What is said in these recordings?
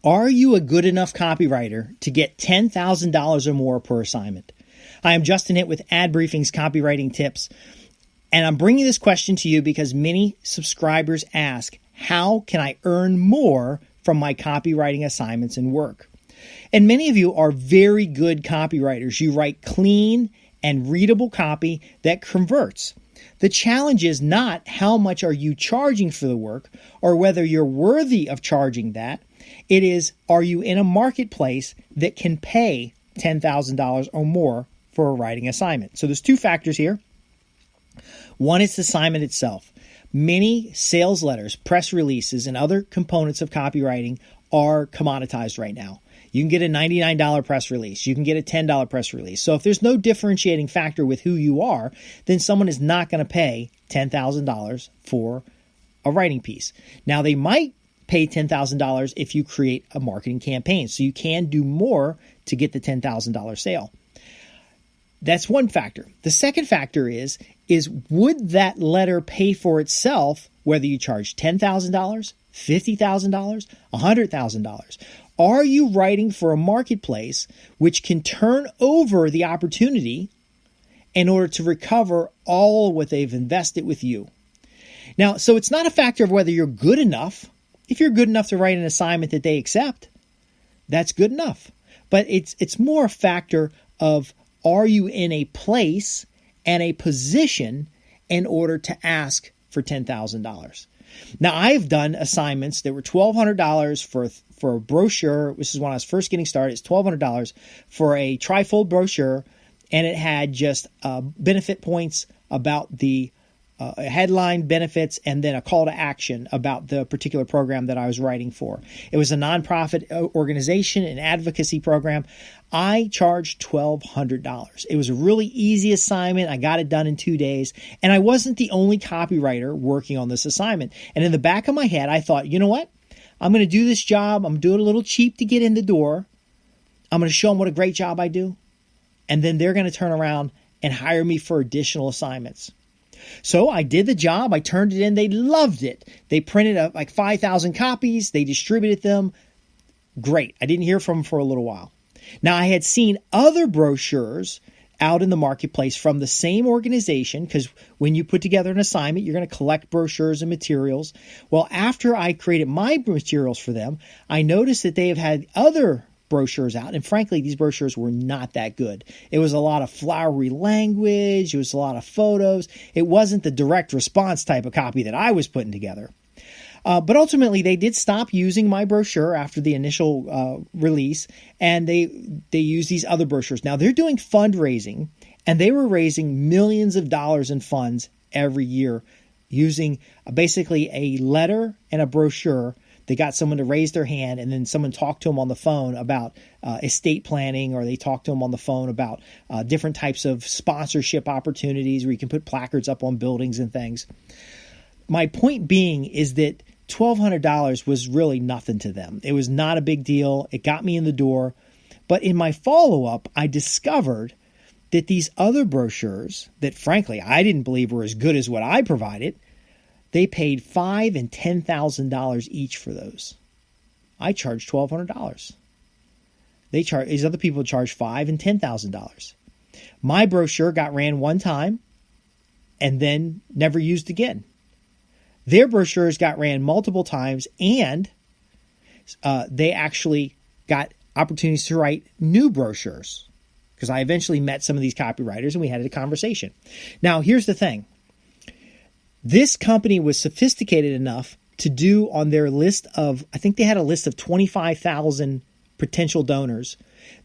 Are you a good enough copywriter to get $10,000 or more per assignment? Hi, I'm Justin Hitt with Ad Briefing's Copywriting Tips, and I'm bringing this question to you because many subscribers ask, how can I earn more from my copywriting assignments and work? And many of you are very good copywriters. You write clean and readable copy that converts. The challenge is not how much are you charging for the work or whether you're worthy of charging that. It is, are you in a marketplace that can pay $10,000 or more for a writing assignment? So there's two factors here. One is the assignment itself. Many sales letters, press releases, and other components of copywriting are commoditized right now. You can get a $99 press release. You can get a $10 press release. So if there's no differentiating factor with who you are, then someone is not going to pay $10,000 for a writing piece. Now, they might pay $10,000 if you create a marketing campaign. So you can do more to get the $10,000 sale. That's one factor. The second factor is would that letter pay for itself whether you charge $10,000, $50,000, $100,000? Are you writing for a marketplace which can turn over the opportunity in order to recover all what they've invested with you? Now, so it's not a factor of whether you're good enough. If you're good enough to write an assignment that they accept, that's good enough. But it's more a factor of, are you in a place and a position in order to ask for $10,000? Now, I've done assignments that were $1,200 for a brochure. This is when I was first getting started. It's $1,200 for a trifold brochure, and it had just benefit points about the headline benefits and then a call to action about the particular program that I was writing for. It was a nonprofit organization, an advocacy program. I charged $1,200. It was a really easy assignment. I got it done in 2 days, and I wasn't the only copywriter working on this assignment. And in the back of my head, I thought, you know what? I'm going to do this job. I'm going to do it a little cheap to get in the door. I'm going to show them what a great job I do. And then they're going to turn around and hire me for additional assignments. So I did the job. I turned it in. They loved it. They printed up like 5,000 copies. They distributed them. Great. I didn't hear from them for a little while. Now, I had seen other brochures out in the marketplace from the same organization, because when you put together an assignment, you're going to collect brochures and materials. Well, after I created my materials for them, I noticed that they have had other brochures out, and frankly, these brochures were not that good. It was a lot of flowery language. It was a lot of photos. It wasn't the direct response type of copy that I was putting together. But ultimately, they did stop using my brochure after the initial release, and they used these other brochures. Now, they're doing fundraising, and they were raising millions of dollars in funds every year using basically a letter and a brochure. They got someone to raise their hand, and then someone talked to them on the phone about estate planning, or they talked to them on the phone about different types of sponsorship opportunities where you can put placards up on buildings and things. My point being is that $1,200 was really nothing to them. It was not a big deal. It got me in the door. But in my follow-up, I discovered that these other brochures that, frankly, I didn't believe were as good as what I provided, they paid $5,000 and $10,000 each for those. I charged $1,200. These other people charged $5,000 and $10,000. My brochure got ran one time and then never used again. Their brochures got ran multiple times, and they actually got opportunities to write new brochures, because I eventually met some of these copywriters and we had a conversation. Now, here's the thing. This company was sophisticated enough to do on their list of, I think they had a list of 25,000 potential donors.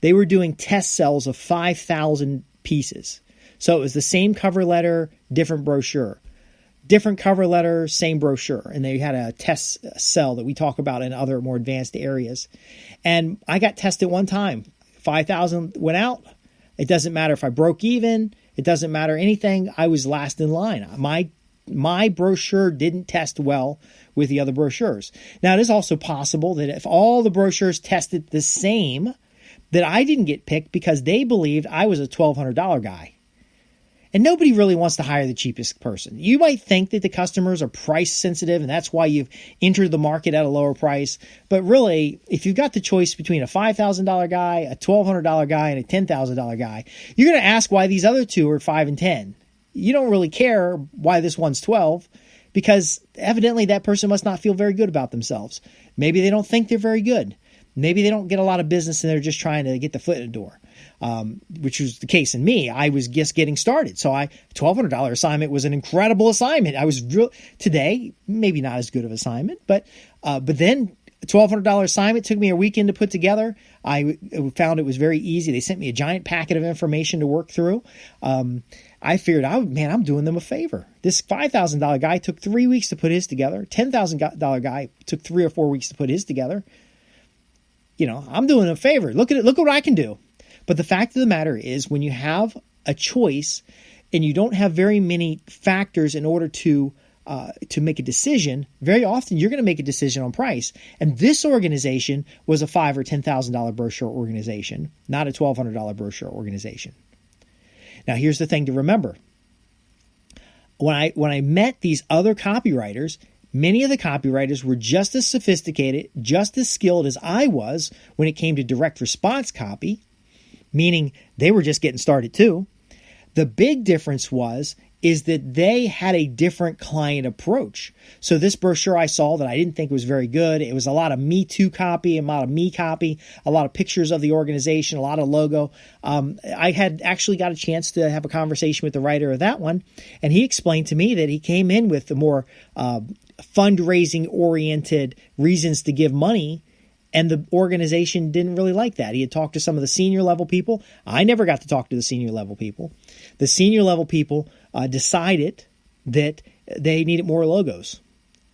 They were doing test sells of 5,000 pieces. So it was the same cover letter, different brochure. Different cover letter, same brochure. And they had a test sell that we talk about in other more advanced areas. And I got tested one time. 5,000 went out. It doesn't matter if I broke even. It doesn't matter anything. I was last in line. My brochure didn't test well with the other brochures. Now, it is also possible that if all the brochures tested the same, that I didn't get picked because they believed I was a $1,200 guy. And nobody really wants to hire the cheapest person. You might think that the customers are price sensitive and that's why you've entered the market at a lower price. But really, if you've got the choice between a $5,000 guy, a $1,200 guy, and a $10,000 guy, you're going to ask why these other two are 5 and 10. You don't really care why this one's 12 because evidently that person must not feel very good about themselves. Maybe they don't think they're very good. Maybe they don't get a lot of business and they're just trying to get the foot in the door. Which was the case in me. I was just getting started. So $1,200 assignment was an incredible assignment. I was today, maybe not as good of an assignment, but then $1,200 assignment took me a weekend to put together. I found it was very easy. They sent me a giant packet of information to work through. I figured I'm doing them a favor. This $5,000 guy took 3 weeks to put his together. $10,000 guy took 3 or 4 weeks to put his together. I'm doing them a favor. Look at what I can do. But the fact of the matter is when you have a choice and you don't have very many factors in order to make a decision, very often you're going to make a decision on price. And this organization was a $5,000 or $10,000 brochure organization, not a $1,200 brochure organization. Now, here's the thing to remember. When I met these other copywriters, many of the copywriters were just as sophisticated, just as skilled as I was when it came to direct response copy, meaning they were just getting started too. The big difference is that they had a different client approach. So this brochure I saw that I didn't think was very good, it was a lot of Me Too copy, a lot of me copy, a lot of pictures of the organization, a lot of logo. I had actually got a chance to have a conversation with the writer of that one, and he explained to me that he came in with the more fundraising-oriented reasons to give money, and the organization didn't really like that. He had talked to some of the senior level people. I never got to talk to the senior level people. The senior level people decided that they needed more logos.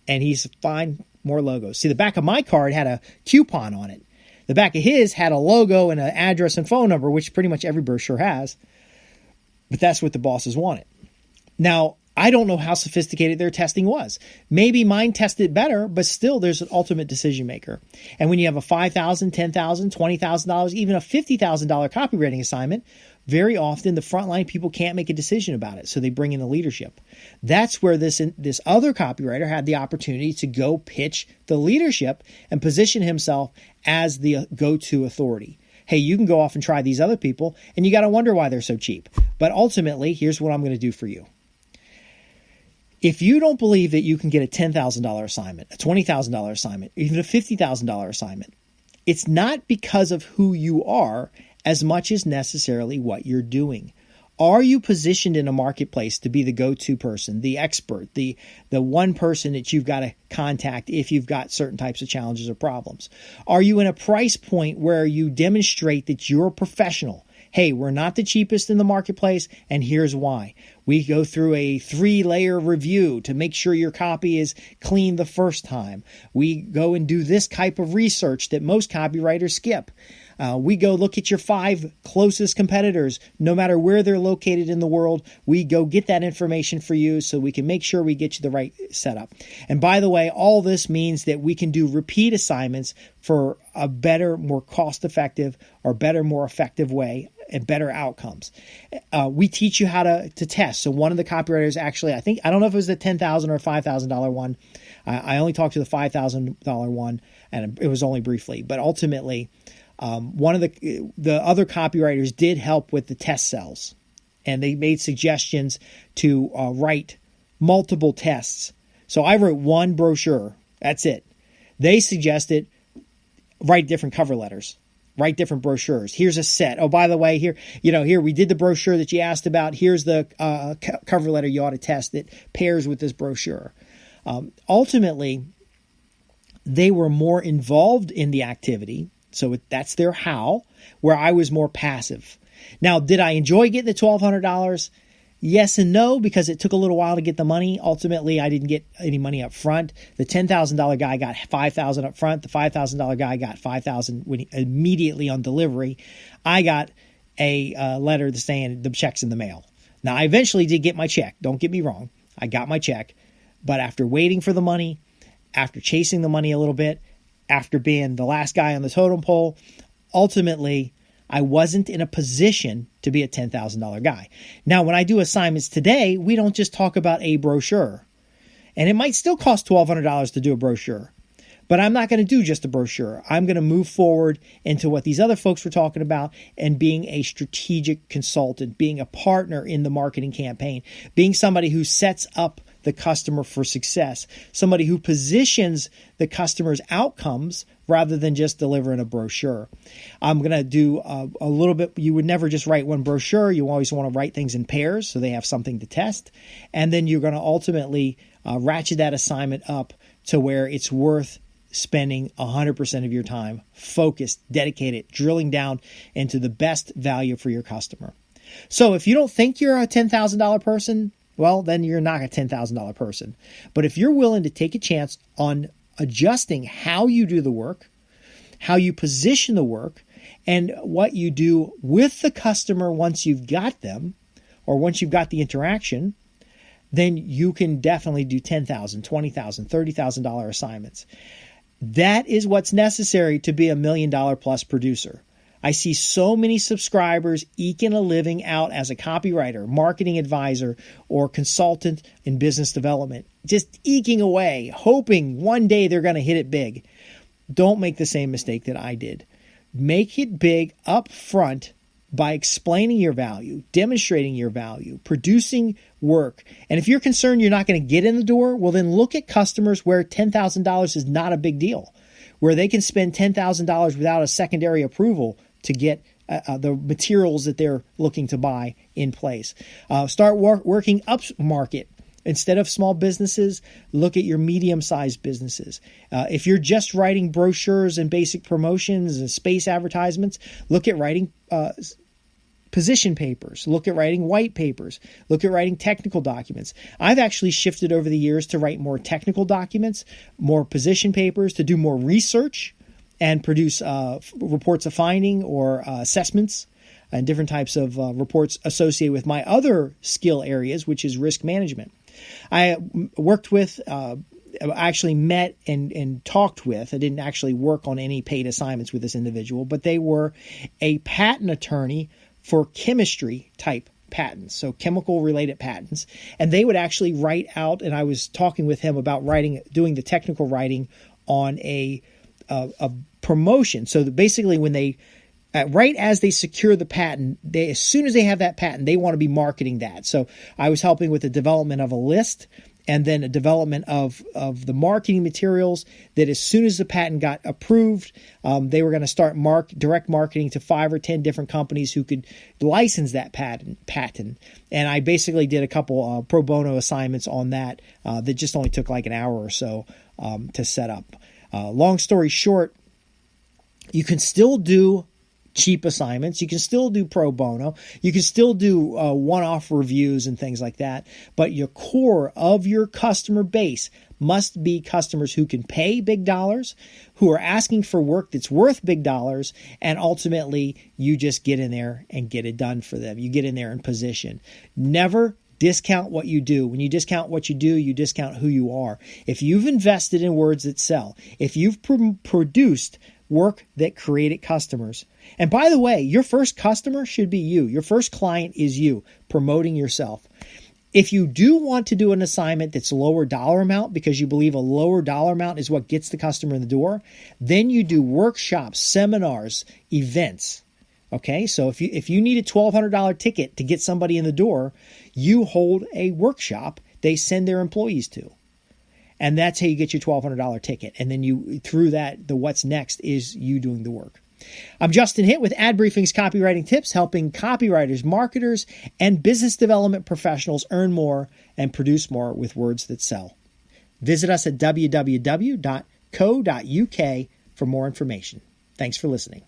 And he's fine, more logos. See, the back of my card had a coupon on it. The back of his had a logo and an address and phone number, which pretty much every brochure has. But that's what the bosses wanted. Now, I don't know how sophisticated their testing was. Maybe mine tested better, but still there's an ultimate decision maker. And when you have a $5,000, $10,000, $20,000, even a $50,000 copywriting assignment, very often the frontline people can't make a decision about it. So they bring in the leadership. That's where this other copywriter had the opportunity to go pitch the leadership and position himself as the go-to authority. Hey, you can go off and try these other people, and you got to wonder why they're so cheap. But ultimately, here's what I'm going to do for you. If you don't believe that you can get a $10,000 assignment, a $20,000 assignment, even a $50,000 assignment, it's not because of who you are as much as necessarily what you're doing. Are you positioned in a marketplace to be the go-to person, the expert, the one person that you've got to contact if you've got certain types of challenges or problems? Are you in a price point where you demonstrate that you're a professional? Hey, we're not the cheapest in the marketplace, and here's why. We go through a 3-layer review to make sure your copy is clean the first time. We go and do this type of research that most copywriters skip. We go look at your 5 closest competitors, no matter where they're located in the world. We go get that information for you so we can make sure we get you the right setup. And by the way, all this means that we can do repeat assignments for a better, more cost-effective or better, more effective way and better outcomes. We teach you how to test. So one of the copywriters actually, I don't know if it was the $10,000 or $5,000 one. I only talked to the $5,000 one, and it was only briefly. But ultimately, one of the other copywriters did help with the test cells, and they made suggestions to write multiple tests. So I wrote one brochure. That's it. They suggested write different cover letters, write different brochures. Here's a set. Oh, by the way, here we did the brochure that you asked about. Here's the cover letter you ought to test that pairs with this brochure. Ultimately, they were more involved in the activity. So that's their how, where I was more passive. Now, did I enjoy getting the $1,200? Yes and no, because it took a little while to get the money. Ultimately, I didn't get any money up front. The $10,000 guy got $5,000 up front. The $5,000 guy got $5,000 immediately on delivery. I got a letter saying the check's in the mail. Now, I eventually did get my check. Don't get me wrong. I got my check. But after waiting for the money, after chasing the money a little bit, after being the last guy on the totem pole, ultimately, I wasn't in a position to be a $10,000 guy. Now, when I do assignments today, we don't just talk about a brochure. And it might still cost $1,200 to do a brochure. But I'm not going to do just a brochure. I'm going to move forward into what these other folks were talking about and being a strategic consultant, being a partner in the marketing campaign, being somebody who sets up the customer for success, somebody who positions the customer's outcomes rather than just delivering a brochure. I'm going to do a little bit. You would never just write one brochure. You always want to write things in pairs so they have something to test. And then you're going to ultimately ratchet that assignment up to where it's worth spending 100% of your time focused, dedicated, drilling down into the best value for your customer. So if you don't think you're a $10,000 person, well, then you're not a $10,000 person. But if you're willing to take a chance on adjusting how you do the work, how you position the work, and what you do with the customer once you've got them, or once you've got the interaction, then you can definitely do $10,000, $20,000, $30,000 assignments. That is what's necessary to be $1 million plus producer. I see so many subscribers eking a living out as a copywriter, marketing advisor, or consultant in business development, just eking away, hoping one day they're going to hit it big. Don't make the same mistake that I did. Make it big up front by explaining your value, demonstrating your value, producing work. And if you're concerned you're not going to get in the door, well, then look at customers where $10,000 is not a big deal, where they can spend $10,000 without a secondary approval to get the materials that they're looking to buy in place. Start working up market. Instead of small businesses, look at your medium-sized businesses. If you're just writing brochures and basic promotions and space advertisements, look at writing position papers. Look at writing white papers. Look at writing technical documents. I've actually shifted over the years to write more technical documents, more position papers, to do more research and produce reports of finding or assessments and different types of reports associated with my other skill areas, which is risk management. I worked with, actually met and talked with, I didn't actually work on any paid assignments with this individual, but they were a patent attorney for chemistry type patents, so chemical related patents. And they would actually write out, and I was talking with him about doing the technical writing on a promotion. So that basically when they, right as they secure the patent, as soon as they have that patent, they want to be marketing that. So I was helping with the development of a list and then a development of the marketing materials that as soon as the patent got approved, they were going to start direct marketing to 5 or 10 different companies who could license that patent. And I basically did a couple pro bono assignments on that that just only took like an hour or so to set up. Long story short, you can still do cheap assignments. You can still do pro bono. You can still do one-off reviews and things like that. But your core of your customer base must be customers who can pay big dollars, who are asking for work that's worth big dollars, and ultimately you just get in there and get it done for them. You get in there in position. Never discount what you do. When you discount what you do, you discount who you are. If you've invested in words that sell, if you've produced work that created customers. And by the way, your first customer should be you. Your first client is you, promoting yourself. If you do want to do an assignment that's lower dollar amount because you believe a lower dollar amount is what gets the customer in the door, then you do workshops, seminars, events. Okay, so if you need a $1,200 ticket to get somebody in the door, you hold a workshop they send their employees to. And that's how you get your $1,200 ticket. And then through that, the what's next is you doing the work. I'm Justin Hitt with Ad Briefing's Copywriting Tips, helping copywriters, marketers, and business development professionals earn more and produce more with words that sell. Visit us at www.co.uk for more information. Thanks for listening.